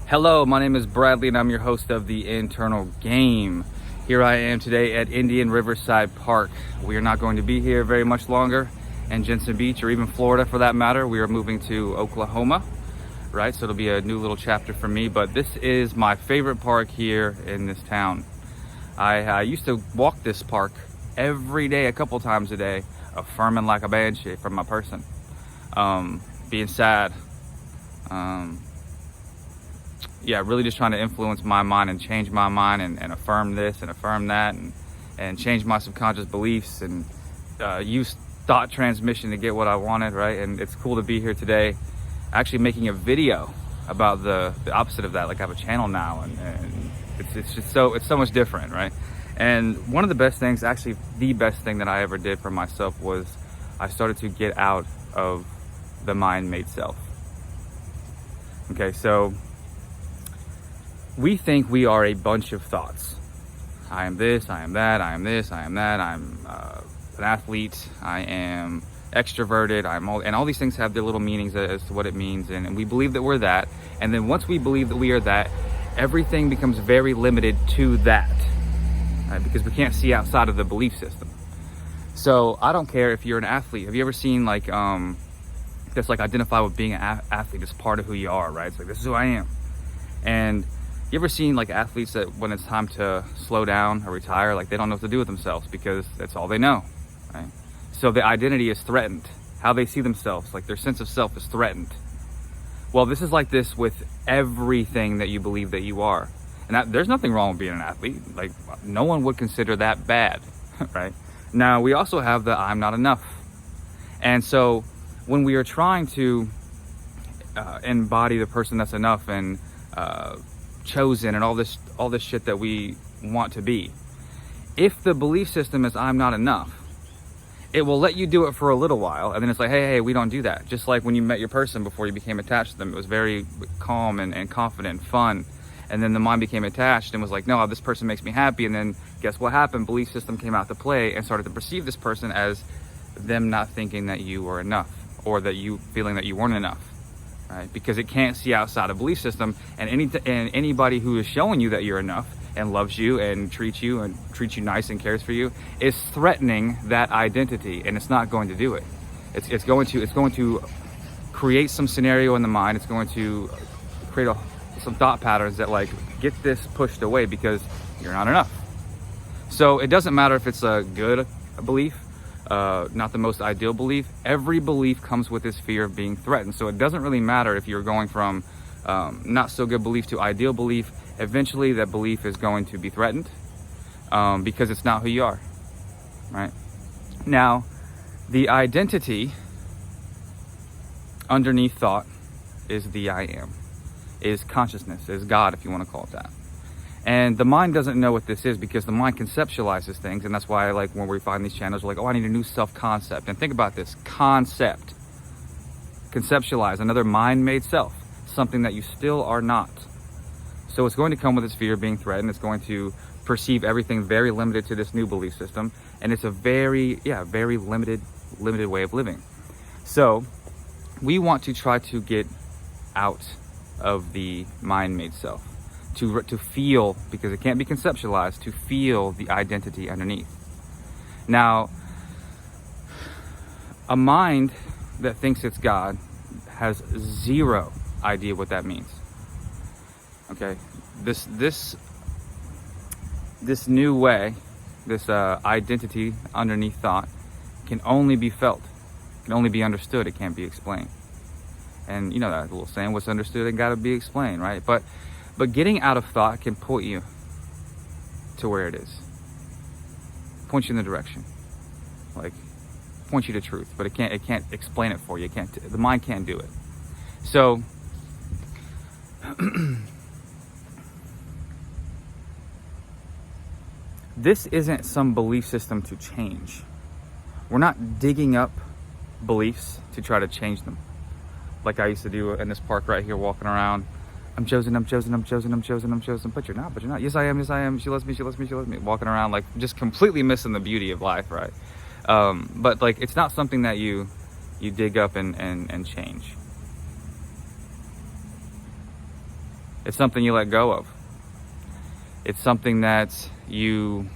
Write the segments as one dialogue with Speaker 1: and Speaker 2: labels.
Speaker 1: Hello, my name is Bradley and I'm your host of The Internal Game. Here I am today at Indian Riverside Park. We are not going to be here very much longer in Jensen Beach or even Florida for that matter. We are moving to Oklahoma, right? So it'll be a new little chapter for me, but this is my favorite park here in this town. I used to walk this park every day, a couple times a day, affirming like a banshee from my person. Being sad. Really just trying to influence my mind and change my mind and affirm this and affirm that and change my subconscious beliefs and use thought transmission to get what I wanted, right? And it's cool to be here today actually making a video about the opposite of that. Like I have a channel now and it's just so much different, right? And one of the best things, actually the best thing that I ever did for myself was I started to get out of the mind-made self. Okay, so we think we are a bunch of thoughts. I am this, I am that, I am this, I am that, I'm an athlete, I am extroverted, and all these things have their little meanings as to what it means, and we believe that we're that, and then once we believe that we are that, everything becomes very limited to that, right? Because we can't see outside of the belief system. So I don't care if you're an athlete. Have you ever seen like, just like identify with being an athlete as part of who you are, right? It's like, this is who I am. And you ever seen like athletes that when it's time to slow down or retire, like they don't know what to do with themselves because that's all they know, right? So the identity is threatened. How they see themselves, like their sense of self is threatened. Well, this is like this with everything that you believe that you are. And there's nothing wrong with being an athlete. Like no one would consider that bad, right? Now we also have the I'm not enough. And so when we are trying to embody the person that's enough and chosen and all this shit that we want to be, if the belief system is I'm not enough, it will let you do it for a little while, and then it's like, hey, we don't do that. Just like when you met your person before you became attached to them, it was very calm and confident and fun, and then the mind became attached and was like, no, this person makes me happy, and then guess what happened? Belief system came out to play and started to perceive this person as them not thinking that you were enough, or that you feeling that you weren't enough. Right? Because it can't see outside a belief system, and anybody who is showing you that you're enough and loves you and treats you nice and cares for you is threatening that identity, and it's not going to do it. It's going to create some scenario in the mind. It's going to create some thought patterns that like get this pushed away because you're not enough. So it doesn't matter if it's a good belief, not the most ideal belief. Every belief comes with this fear of being threatened. So it doesn't really matter if you're going from not so good belief to ideal belief. Eventually that belief is going to be threatened because it's not who you are, right? Now, the identity underneath thought is the I am, is consciousness, is God, if you want to call it that. And the mind doesn't know what this is because the mind conceptualizes things. And that's why, like, when we find these channels, we're like, oh, I need a new self-concept. And think about this, concept. Conceptualize, another mind-made self, something that you still are not. So it's going to come with this fear of being threatened. It's going to perceive everything very limited to this new belief system. And it's a very limited way of living. So we want to try to get out of the mind-made self. To feel, because it can't be conceptualized, to feel the identity underneath. Now, a mind that thinks it's God has zero idea what that means. Okay, this new way, this identity underneath thought can only be felt, can only be understood. It can't be explained. And you know that little saying, what's understood ain't gotta be explained, right? But getting out of thought can point you to where it is. Point you in the direction. Like, point you to truth. But it can't explain it for you. The mind can't do it. So, this isn't some belief system to change. We're not digging up beliefs to try to change them. Like I used to do in this park right here, walking around. I'm chosen, I'm chosen, I'm chosen, I'm chosen, I'm chosen. But you're not. Yes, I am, yes, I am. She loves me, she loves me, she loves me. Walking around like just completely missing the beauty of life, right? But like, it's not something that you dig up and change. It's something you let go of. It's something that you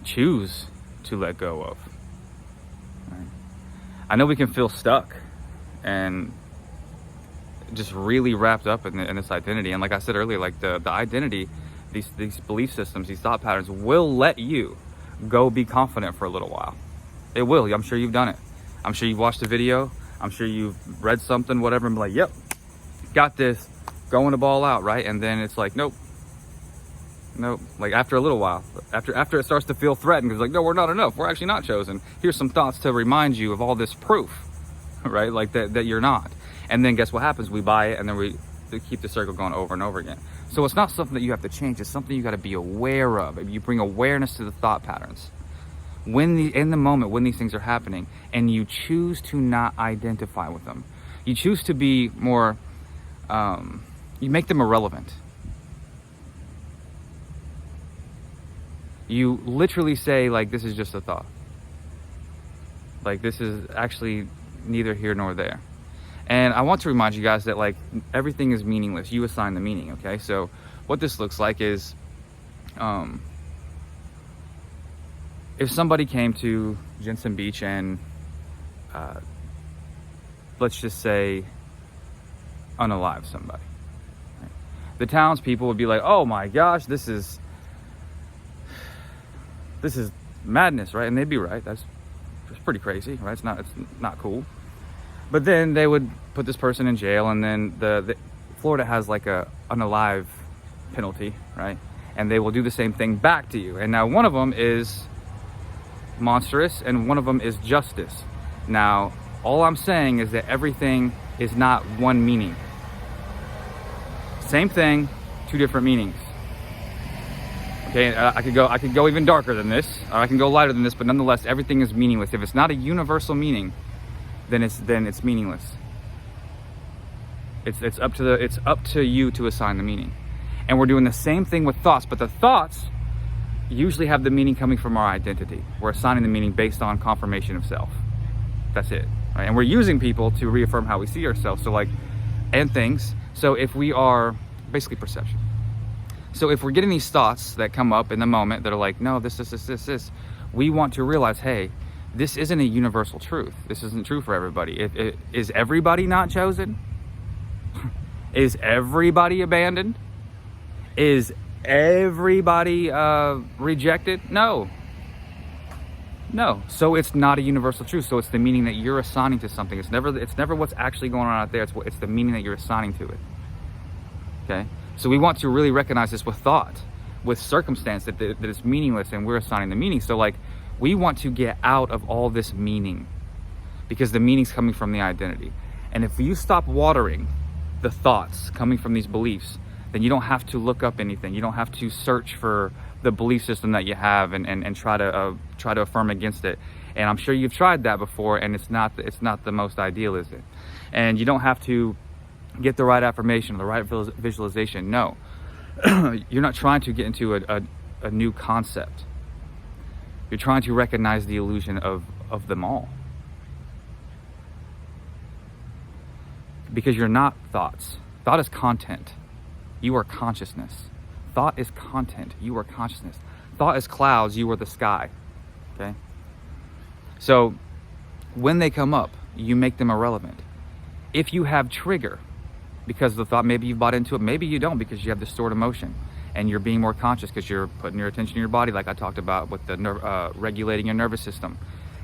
Speaker 1: choose to let go of. Right? I know we can feel stuck and just really wrapped up in this identity. And like I said earlier, like the identity, these belief systems, these thought patterns will let you go be confident for a little while. It will. I'm sure you've done it. I'm sure you've watched a video. I'm sure you've read something, whatever, and be like, yep, got this, going to ball out, right? And then it's like, nope. Like after a little while, after it starts to feel threatened, it's like, no, we're not enough. We're actually not chosen. Here's some thoughts to remind you of all this proof, right? Like that you're not. And then guess what happens? We buy it, and then we keep the circle going over and over again. So it's not something that you have to change. It's something you got to be aware of. You bring awareness to the thought patterns. In the moment when these things are happening, and you choose to not identify with them, you choose to be more, you make them irrelevant. You literally say, like, this is just a thought. Like, this is actually neither here nor there. And I want to remind you guys that, like, everything is meaningless. You assign the meaning, okay? So what this looks like is, if somebody came to Jensen Beach and, let's just say, unalive somebody. Right? The townspeople would be like, oh my gosh, this is madness, right? And they'd be right. That's pretty crazy, right? It's not cool. But then they would put this person in jail, and then the Florida has like a unalive penalty, right? And they will do the same thing back to you. And now one of them is monstrous, and one of them is justice. Now, all I'm saying is that everything is not one meaning. Same thing, two different meanings. Okay, I could go even darker than this, or I can go lighter than this, but nonetheless, everything is meaningless. If it's not a universal meaning, then it's meaningless. It's up to you to assign the meaning. And we're doing the same thing with thoughts, but the thoughts usually have the meaning coming from our identity. We're assigning the meaning based on confirmation of self. That's it, right? And we're using people to reaffirm how we see ourselves, and things. So if we are basically perception. So if we're getting these thoughts that come up in the moment that are like, no, this, we want to realize, hey, this isn't a universal truth. This isn't true for everybody. Is everybody not chosen? Is everybody abandoned? Is everybody rejected? No. So it's not a universal truth. So it's the meaning that you're assigning to something. It's never what's actually going on out there. It's the meaning that you're assigning to it. Okay? So we want to really recognize this with thought, with circumstance, that it's meaningless, and we're assigning the meaning. So like, we want to get out of all this meaning, because the meaning's coming from the identity. And if you stop watering the thoughts coming from these beliefs, then you don't have to look up anything. You don't have to search for the belief system that you have and try to affirm against it. And I'm sure you've tried that before, and it's not the most ideal, is it? And you don't have to get the right affirmation, the right visualization. No, you're not trying to get into a new concept. You're trying to recognize the illusion of them all. Because you're not thoughts. Thought is content. You are consciousness. Thought is content. You are consciousness. Thought is clouds. You are the sky. Okay? So when they come up, you make them irrelevant. If you have trigger, because of the thought, maybe you've bought into it, maybe you don't, because you have the stored emotion, and you're being more conscious because you're putting your attention in your body, like I talked about with the regulating your nervous system,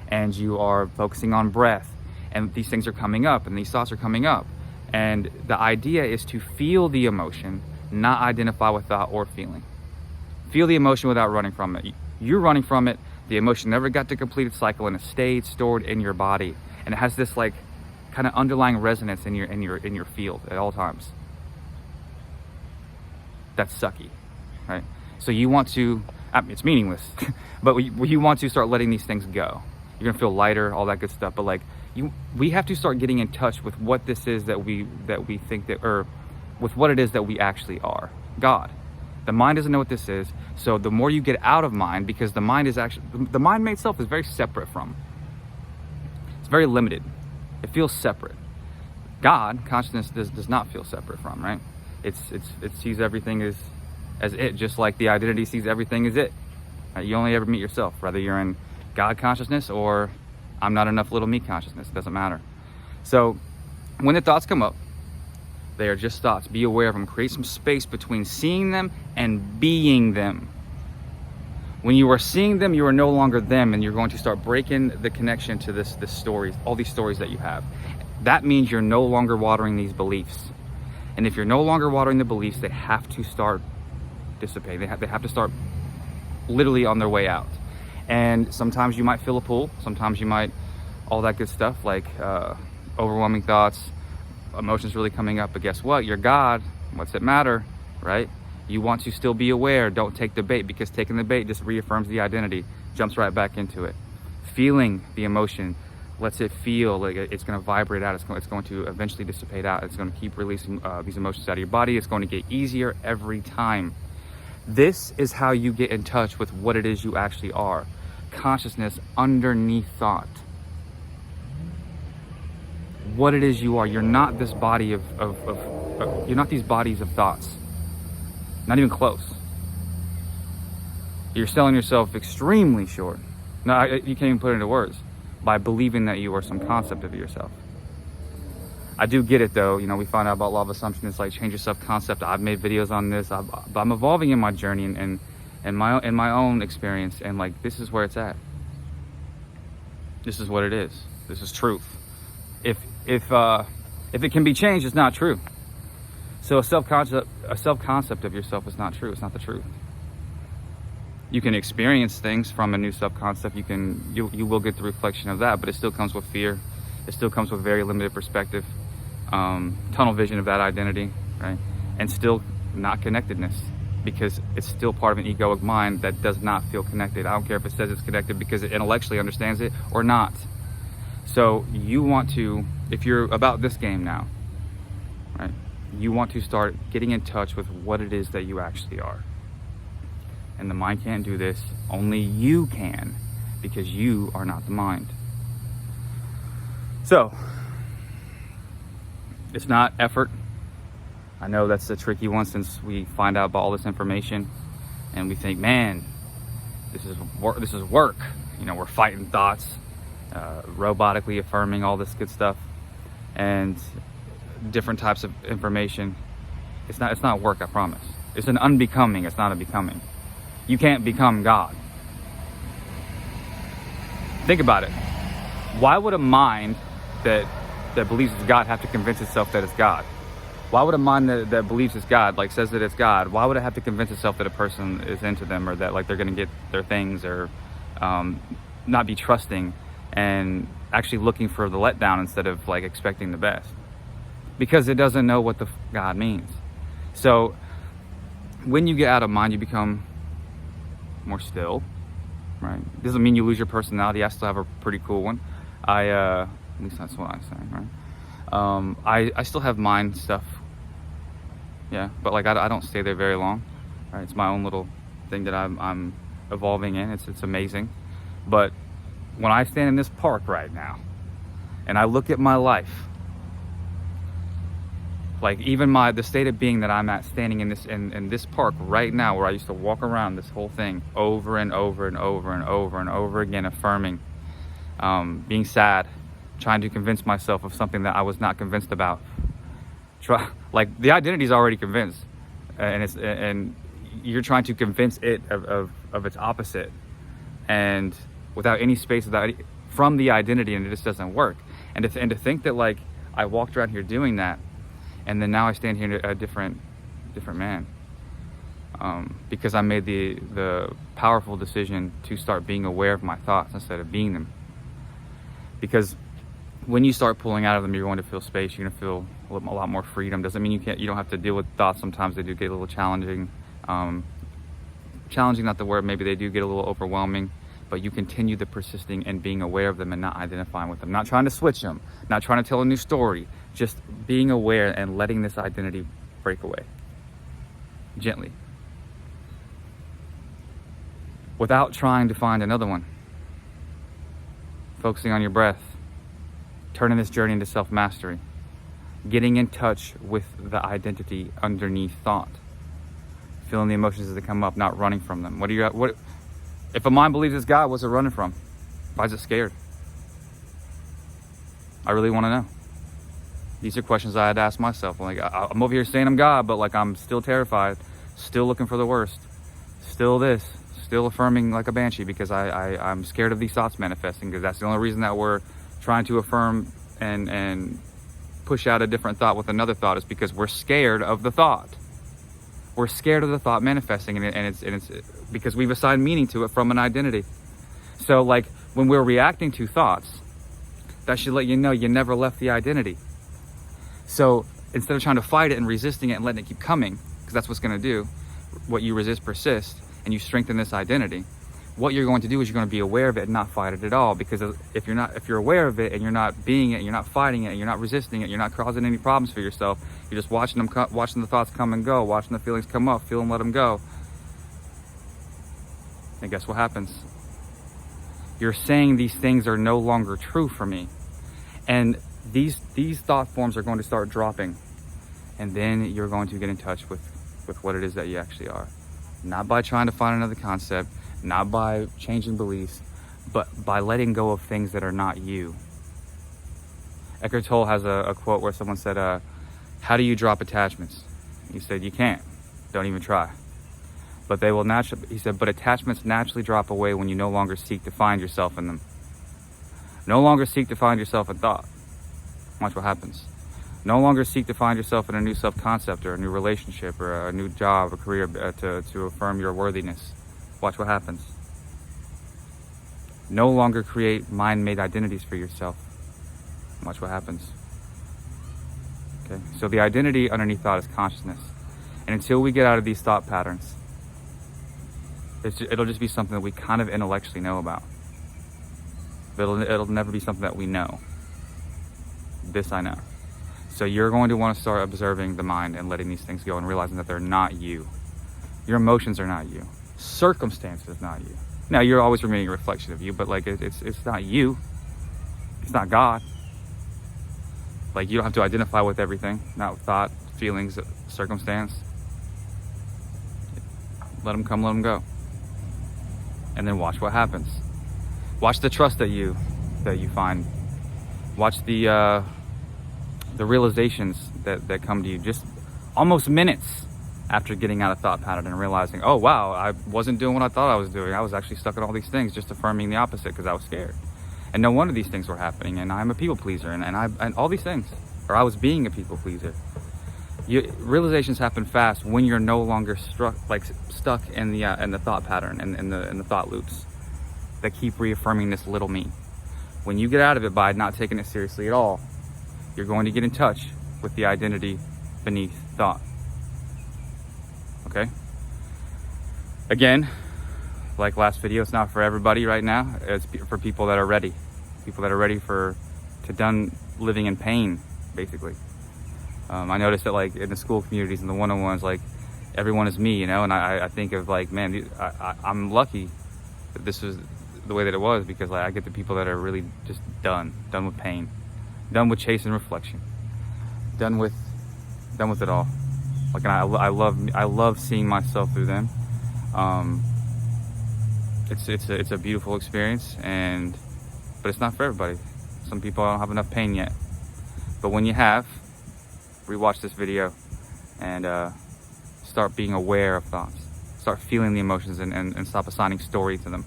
Speaker 1: and you are focusing on breath, and these things are coming up, and these thoughts are coming up. And the idea is to feel the emotion, not identify with thought or feeling. Feel the emotion without running from it. You're running from it. The emotion never got to complete its cycle, and it stayed stored in your body, and it has this like kind of underlying resonance in your field at all times. That's sucky, right? So you want to, it's meaningless, but you want to start letting these things go. You're gonna feel lighter, all that good stuff. But like we have to start getting in touch with what this is that we think that, or with what it is that we actually are. God. The mind doesn't know what this is. So the more you get out of mind, because the mind itself is very separate from. It's very limited. It feels separate. God, consciousness does not feel separate from, right? It sees everything as it, just like the identity sees everything as it. Right? You only ever meet yourself, whether you're in God consciousness or I'm not enough little me consciousness. It doesn't matter. So when the thoughts come up, they are just thoughts. Be aware of them. Create some space between seeing them and being them. When you are seeing them, you are no longer them, and you're going to start breaking the connection to this story, all these stories that you have. That means you're no longer watering these beliefs. And if you're no longer watering the beliefs, they have to start dissipating. They have to start literally on their way out. And sometimes you might feel a pull. Sometimes you might, all that good stuff, like overwhelming thoughts, emotions really coming up. But guess what? You're God. What's it matter, right? You want to still be aware. Don't take the bait, because taking the bait just reaffirms the identity, jumps right back into it. Feeling the emotion lets it feel like it's going to vibrate out. It's going to eventually dissipate out. It's going to keep releasing these emotions out of your body. It's going to get easier every time. This is how you get in touch with what it is you actually are. Consciousness underneath thought. What it is you are. You're not this body you're not these bodies of thoughts. Not even close. You're selling yourself extremely short. No, you can't even put it into words. By believing that you are some concept of yourself. I do get it though. We find out about law of assumption. It's like change your self-concept. I've made videos on this. But I'm evolving in my journey and my own experience. And like, this is where it's at. This is what it is. This is truth. If it can be changed, it's not true. So a self-concept of yourself is not true. It's not the truth. You can experience things from a new self-concept. You will get the reflection of that, but it still comes with fear. It still comes with very limited perspective, tunnel vision of that identity, right? And still not connectedness, because it's still part of an egoic mind that does not feel connected. I don't care if it says it's connected because it intellectually understands it or not. So you want to, if you're about this game now, right? You want to start getting in touch with what it is that you actually are. And the mind can't do this. Only you can, because you are not the mind. So, it's not effort. I know that's a tricky one, since we find out about all this information and we think, man, this is work. We're fighting thoughts, robotically affirming all this good stuff, and different types of information. It's not work, I promise. It's an unbecoming. It's not a becoming. You can't become God. Think about it. Why would a mind that believes it's God have to convince itself that it's God? Why would a mind that believes it's God, like says that it's God, why would it have to convince itself that a person is into them, or that like they're going to get their things, or not be trusting and actually looking for the letdown instead of like expecting the best? Because it doesn't know what the God means. So when you get out of mind, you become more still, right? Doesn't mean you lose your personality. I still have a pretty cool one. At least that's what I'm saying, right? I still have mind stuff, yeah, but like I don't stay there very long, right? It's my own little thing that I'm evolving in. It's amazing. But when I stand in this park right now and I look at my life, like even the state of being that I'm at, standing in this park right now, where I used to walk around this whole thing over and over and over and over and over again, affirming, being sad, trying to convince myself of something that I was not convinced about. Like the identity is already convinced, and you're trying to convince it of its opposite, and without any space from the identity, and it just doesn't work. And to think that like I walked around here doing that, and then now I stand here a different man, because I made the powerful decision to start being aware of my thoughts instead of being them. Because when you start pulling out of them, you're going to feel space. You're going to feel a lot more freedom. Doesn't mean you don't have to deal with thoughts. Sometimes they do get a little challenging. Challenging, not the word. Maybe they do get a little overwhelming. But you continue the persisting and being aware of them and not identifying with them. Not trying to switch them. Not trying to tell a new story. Just being aware and letting this identity break away. Gently. Without trying to find another one. Focusing on your breath. Turning this journey into self-mastery. getting in touch with the identity underneath thought, feeling the emotions as they come up, not running from them. What if a mind believes it's God? What's it running from? Why is it scared? I really want to know. These are questions I had to ask myself. Like, I'm over here saying I'm God, but like I'm still terrified, still looking for the worst, still affirming like a banshee because I'm scared of these thoughts manifesting, because that's the only reason that we're trying to affirm and push out a different thought with another thought, is because we're scared of the thought. We're scared of the thought manifesting, and it's because we've assigned meaning to it from an identity. So like when we're reacting to thoughts, that should let you know you never left the identity. So instead of trying to fight it and resisting it and letting it keep coming, because that's what's going to do, what you resist persists, and you strengthen this identity, what you're going to do is you're going to be aware of it and not fight it at all. Because if you're aware of it and you're not being it, you're not fighting it, and you're not resisting it, you're not causing any problems for yourself, you're just watching the thoughts come and go, watching the feelings come up, feel them, let them go. And guess what happens? You're saying these things are no longer true for me. And these thought forms are going to start dropping. And then you're going to get in touch with what it is that you actually are. Not by trying to find another concept, not by changing beliefs, but by letting go of things that are not you. Eckhart Tolle has a quote where someone said, how do you drop attachments? He said, you can't. Don't even try. But they will naturally, he said, but attachments naturally drop away when you no longer seek to find yourself in them. No longer seek to find yourself in thought. Watch what happens. No longer seek to find yourself in a new self-concept or a new relationship or a new job or career to affirm your worthiness. Watch what happens. No longer create mind-made identities for yourself. Watch what happens. Okay, so the identity underneath thought is consciousness. And until we get out of these thought patterns, it'll just be something that we kind of intellectually know about. But it'll never be something that we know. This I know. So you're going to want to start observing the mind and letting these things go and realizing that they're not you. Your emotions are not you. Circumstances is not you. Now you're always remaining a reflection of you, but like it's not you. It's not God. Like you don't have to identify with everything, not with thought, feelings, circumstance. Let them come, let them go. And then watch what happens. Watch the trust that you find. Watch the realizations that come to you just almost minutes after getting out of thought pattern and realizing, oh wow, I wasn't doing what I thought I was doing. I was actually stuck in all these things, just affirming the opposite because I was scared. And no wonder these things were happening, and I'm a people pleaser, and all these things, or I was being a people pleaser. Realizations happen fast when you're no longer stuck in the thought pattern and in the thought loops that keep reaffirming this little me. When you get out of it by not taking it seriously at all, you're going to get in touch with the identity beneath thought. Okay? Again, like last video, it's not for everybody right now. It's for people that are ready. People that are ready to done living in pain, basically. I noticed that like in the school communities and the one-on-ones, like everyone is me, you know, and I think of like, man, I'm lucky that this was the way that it was, because like I get the people that are really just done with pain, done with chasing reflection, done with it all. Like, and I love seeing myself through them. It's a beautiful experience, but it's not for everybody. Some people don't have enough pain yet, but when you have, rewatch this video and start being aware of thoughts. Start feeling the emotions and stop assigning story to them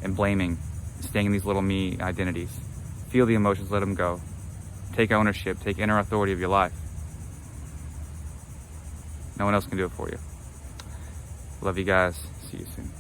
Speaker 1: and blaming, staying in these little me identities. Feel the emotions, let them go. Take ownership, take inner authority of your life. No one else can do it for you. Love you guys. See you soon.